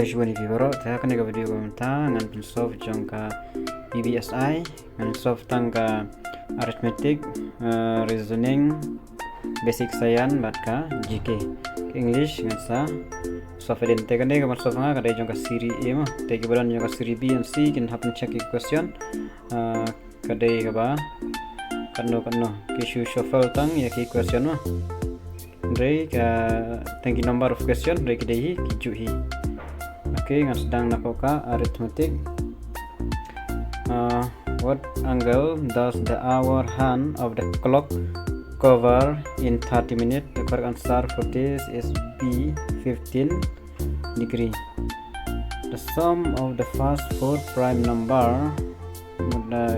Usually vibaro ta kan ga video ta ngan solve jongka UBSI ngan solve tangka arithmetic, reasoning, basic science batka GK English ngan sa solve den te kan ga solve nga ka jongka siri A ma te ke baran jongka siri B and C can happen check question ka dei ga ba kanno ke shuffle tang ya ki question ma dei ka thank you number of question dei ke dei ki ju hi. Okay, nga sedang nakoka arithmetic. What angle does the hour hand of the clock cover in 30 minutes? The correct answer for this is B, 15 degree. The sum of the first four prime number,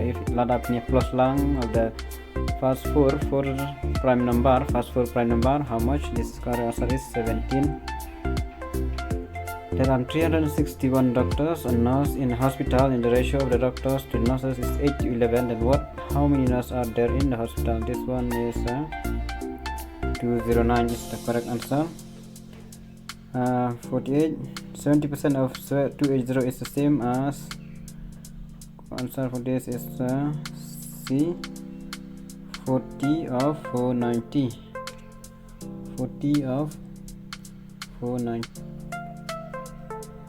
if lada punya plus lang of the first four prime number, how much? This correct answer is 17. There are 361 doctors and nurses in a hospital, and the ratio of the doctors to nurses is 8 to 11. Then how many nurses are there in the hospital? This one is 209 is the correct answer. 48, 70% of 280 is the same as answer for this is C, 40 of 490. 40 of 490.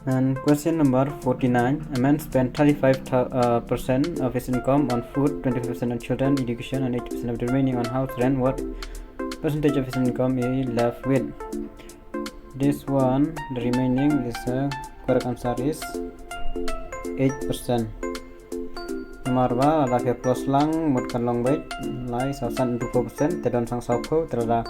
And question number 49. A man spent 35% of his income on food, 25% on children education, and 80% of the remaining on house rent. What percentage of his income is left with? This one, the remaining is correct answer is 8%. Nomor ba ada ke plus lang mutkan long bait lai sausan 20% tedon sang saupo terada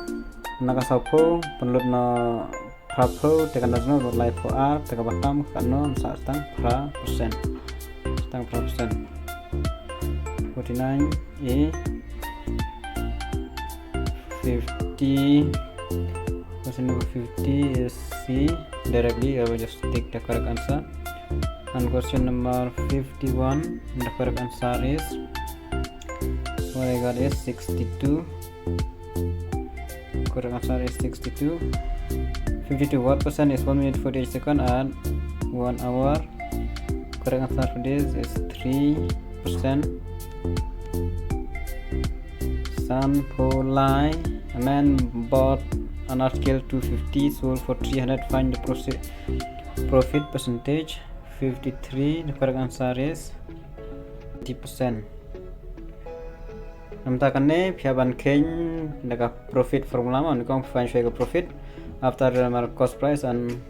naga saupo penlut na Prapo tekan dasno lai po a teka batam kano sa stang pra persen 49 A 50 question number 50 is C directly. I will just take the correct answer. And question number 51, the correct answer is what I got is 62. Correct answer is 62. 52. What percent is 1 minute 48 seconds and 1 hour? Correct answer for this is 3%. Sanpolai, a man bought an article 250, sold for 300. Find the profit percentage. 53. The correct answer is 50%. Namtakan ne piaban ken daga profit formula ma nikong find share profit after cost price and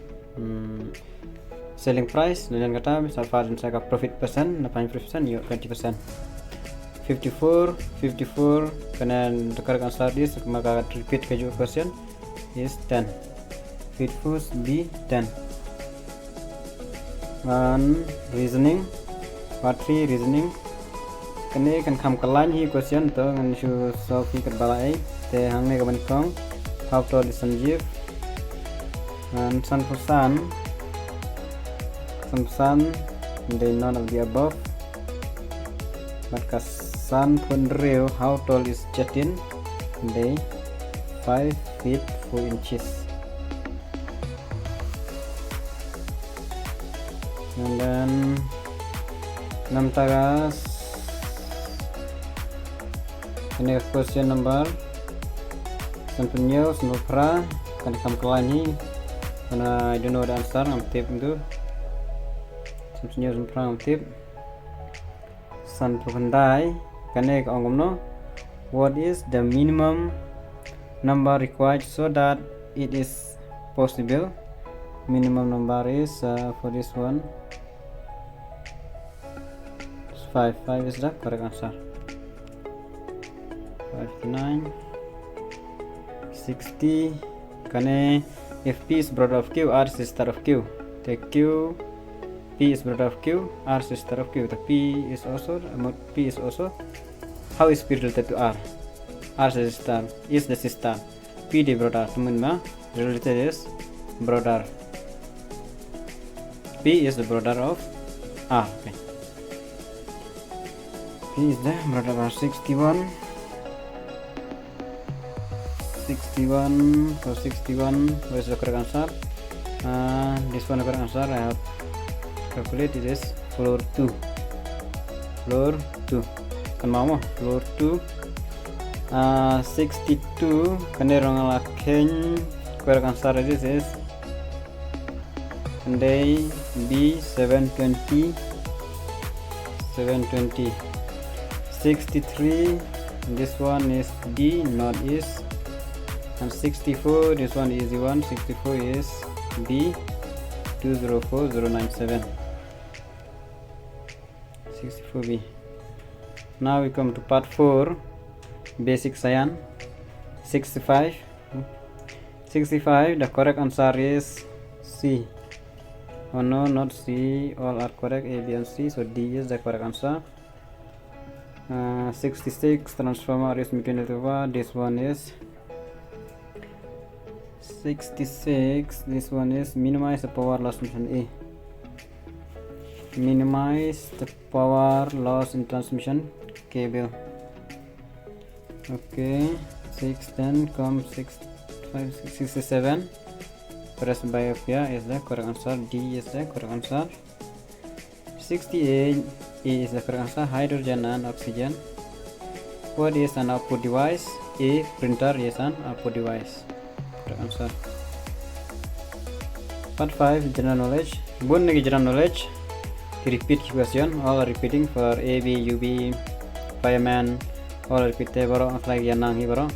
selling price. Dan kata misal fadin saya profit percent 80% you 20%. 54 kena the correct answer is maka repeat ke question is 10. Fit first B 10. And reasoning part 3 reasoning kene kan kham kalan hi question to ngan shu solve hi balai te hang ne kaban kong how to listen give and san they none of the above but kasan pun real how tall is Jatin they 5 feet 4 inches. And then namtagas ini question number sampunyo snupra kan kam kelani karena I don't know the answer am tip itu sampunyo snupra am tip san pukandai kane ka ongomno what is the minimum number required so that it is possible. Minimum number is for this one 5 is the correct answer. 59 60 kane if P is brother of Q, R is sister of Q. The Q P is brother of Q, R is sister of Q. The P is also how is P related to R? R is the sister. P the brother teman ma related is brother. P is the brother of R. Okay. P is the brother of 61. 61 what is the correct answer? This one correct answer I have calculated is floor 2. Kan mau floor 2 62 kane rong laken correct answer this is Day B 720 63 this one is D not is, and 64 this one is easy one. 64 is B 204097 64B. Now we come to part 4 basic science. 65 the correct answer is C. Oh no, not C, all are correct, A, B and C, so D is the correct answer. 66 transformer arithmetic, this one is 66, this one is minimize the power loss transmission A. Minimize the power loss in transmission cable. Okay, 6 then comes 67. Press biopia is the correct answer. D is the correct answer. 68 A is the correct answer. Hydrogen and oxygen. What is an output device? A. Printer is an output device. Correct answer. Part 5 general knowledge. Bun lagi general knowledge. Repeat question. All repeating for A, B, UB, fireman. All repeat baro. Lagi yang nang hi baro.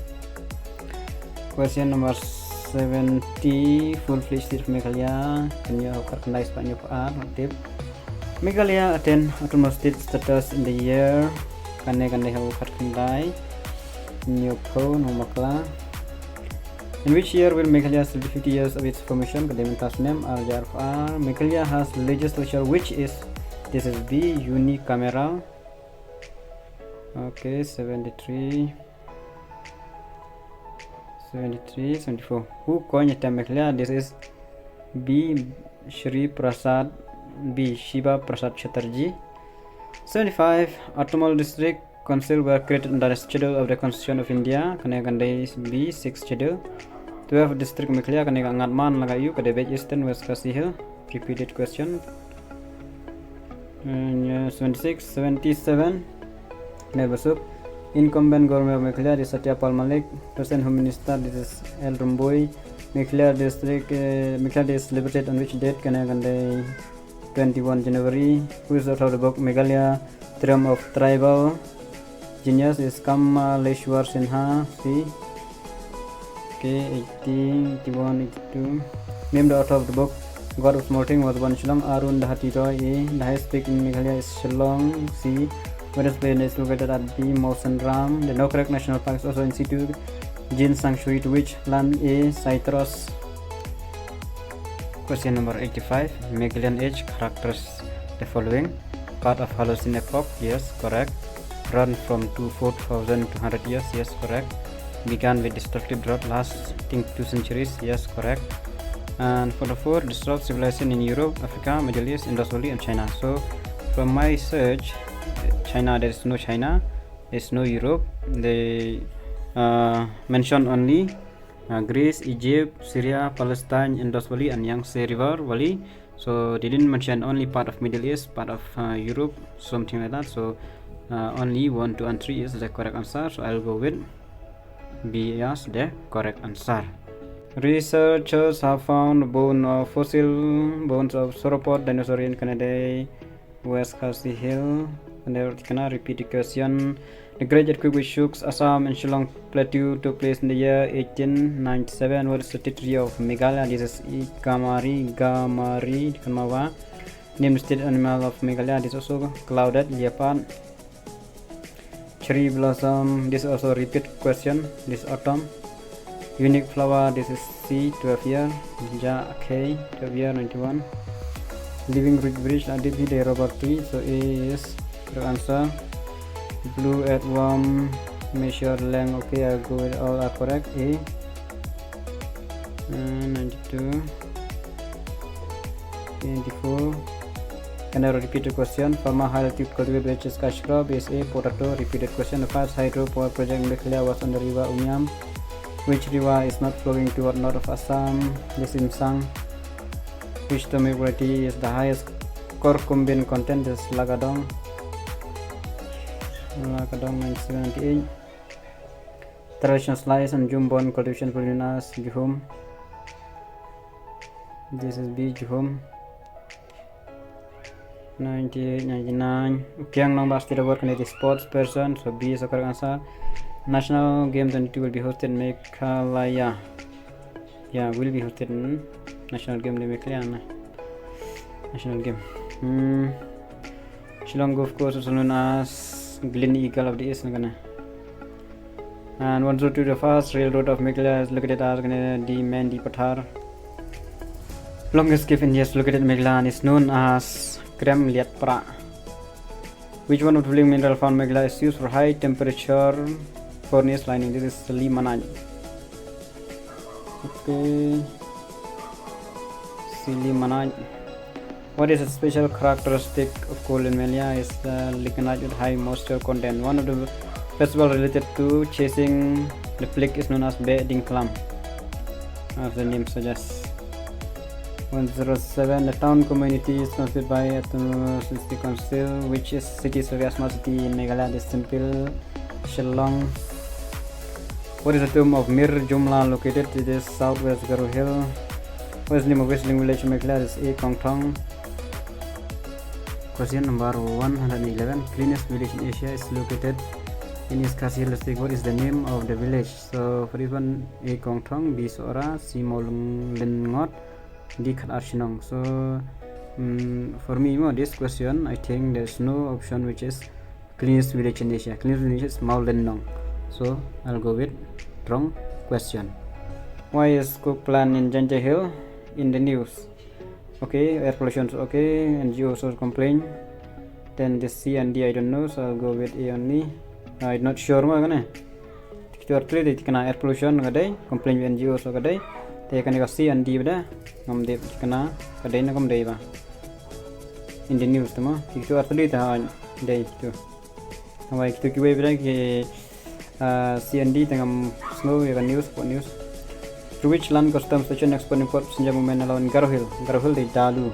Question number 70. Full-fledged state of Meghalaya. Can you recognize Pak Nyopaan? Tip. Meghalaya attain autonomous state status in the year. Kane hau khandai. Nyopo nomakla. In which year will Meghalaya celebrate 50 years of its formation? Kalimantas name RJRFR. Meghalaya has legislature which is, this is B, unicameral. Okay, 73, 74. Who coined the term Meghalaya? This is B, Shri Prasad, B, Shiva Prasad Chatterjee. 75. Automobile district council were created under the schedule of the Constitution of India. Kanegandai B, 6 schedule. 12 district Meghalaya kanega ngatman lagayu kada bej eastern west kasih. Repeated question. 76, 77. Nebasuk. Incumbent government of Meghalaya, this is Satyapal Malik. Present Home Minister, this is El Rumboy. Meghalaya district, Meghalaya is liberated on which date? Kanegandai 21 January. Who is the author of the book Meghalaya, Triumph of Tribal Genius? Is Kamaleshwar Sinha. C. Okay, 80, 81, 82. Name the author of the book God of Small Thing was born in Shillong. Arun Dahati Roy. A. The highest peak in Meghalaya is Shillong. C. Whereas plane is located at B. Mawson Ram. The Nokrek National Park is also in situ. Gene Sanctuary to which land? A. Citrus. Question number 85. Meghalayan age characters the following. Part of Holocene epoch, yes, correct. Run from 4,200 years, yes, correct. Began with destructive drought lasting 2 centuries, yes, correct. And for the 4, disrupt civilization in Europe, Africa, Middle East, Indus Valley and China. So from my search, China, there is no China, there is no Europe. They mention only Greece, Egypt, Syria, Palestine, Indus Valley and Yangtze River Valley. So they didn't mention only part of Middle East, part of Europe, something like that. So only 1, 2 and 3 is the correct answer. So I'll go with B as the correct answer. Researchers have found fossil bones of sauropod dinosaur in Canada, West Khasi Hill. And they can repeat the question. The great earthquake which shook Assam and Shillong Plateau took place in the year 1897. What is the territory of Meghalaya? This is Gamari, Kanmawa. Name the state animal of Meghalaya. This is also clouded leopard. Cherry blossom. This is also repeat question. This autumn. Unique flower. This is C, 12 year. Ja K, 12 year, 91. Living bridge. Aditi de Robert T. So A is the answer. Blue earthworm measure length. Okay, I'll go with all are correct. A. 92. 24. And I repeat the question. Farmer high altitude cultivate branches cash crop is A. Potato. Repeated question. The first hydro power project in Meghalaya was on the river Umyam. Which river is not flowing toward north of Assam? The Simsang. which the milk variety is the highest curcumin content is Lagadong 9798. Traditional slice and Jumbon cultivation production as Juhum. This is B Juhum 98, 99. Kiang Nong Basti the work native sports person, so B is a correct answer. National Game 22 will be hosted in Meghalaya. Yeah, will be hosted in National Game in Meghalaya. National Game. Shillong Golf Course, also known as Glen Eagle of the East. And 102, the fast railroad of Meghalaya is located as the Mandi Pathar. Longest cave in India is located in Meghalaya and is known as Krem Liat Pra. Which one of the living mineral found in Meghalaya is used for high temperature furnace lining? This is limonite. Okay, limonite. What is a special characteristic of coal in Meghalaya is the lignite with high moisture content. One of the festivals related to chasing the plague is known as bedding clam, as the name suggests. 107. The town community is constituted by Ethnocentric Council, which is cities of small city in Meghalaya. This simple Shillong. What is the tomb of Mir Jumla located? It is southwest Garo Hill. What is the name of whistling village in Meghalaya? Is A Kong Thong. Question number 111. Cleanest village in Asia is located in East Khasi Hill District. What is the name of the village? So for this one, A Kong Thong, B Sora, C Molung Lingot, D Khat Archinong. So for me, this question, I think there's no option which is cleanest village in Asia. Cleanest village is Maulenong. So I'll go with wrong question. Why is coke plant in Janja Hill in the news? Okay, air pollution is okay, NGO also complain. Then the C and D I don't know, so I'll go with A only. I'm not sure more gonna. Kita arti di kena air pollution kadai, complain with NGO so kadai. They kena C and D beda, ngam de kena kadai na ngam de ba. In the news tu mah, kita arti dah day tu. Awak kita kiwai beda ke C and D tengam snow ya news for news. Through which land custom station export import passenger movement allowed in Garo Hill? Garo Hill di Dalu.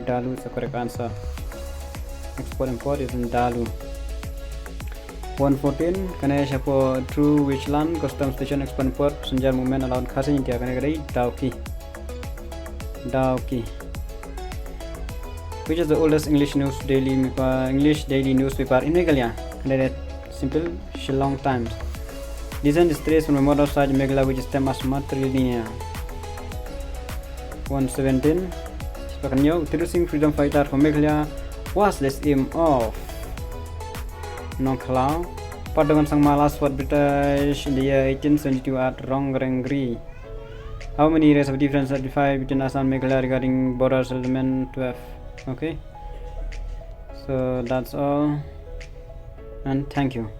Dalu is the correct answer. Export import is in Dalu. 114. Ganesh for through which land custom station export import passenger movement allowed Khasi India? Ganesh Dauki. Dauki. Which is the oldest English daily newspaper in Meghalaya? Ganesh simple Shillong Times. Design is traced from a model site in Meghalaya which is termed as matrilinear. 117. Introducing freedom fighter for Meghalaya was this aim of Nongklau. Padangan Sang Malas fought British in the year 1872 at Rongrengri. How many years of difference are defined between Assam and Meghalaya regarding border settlement? 12. Okay. So that's all. And thank you.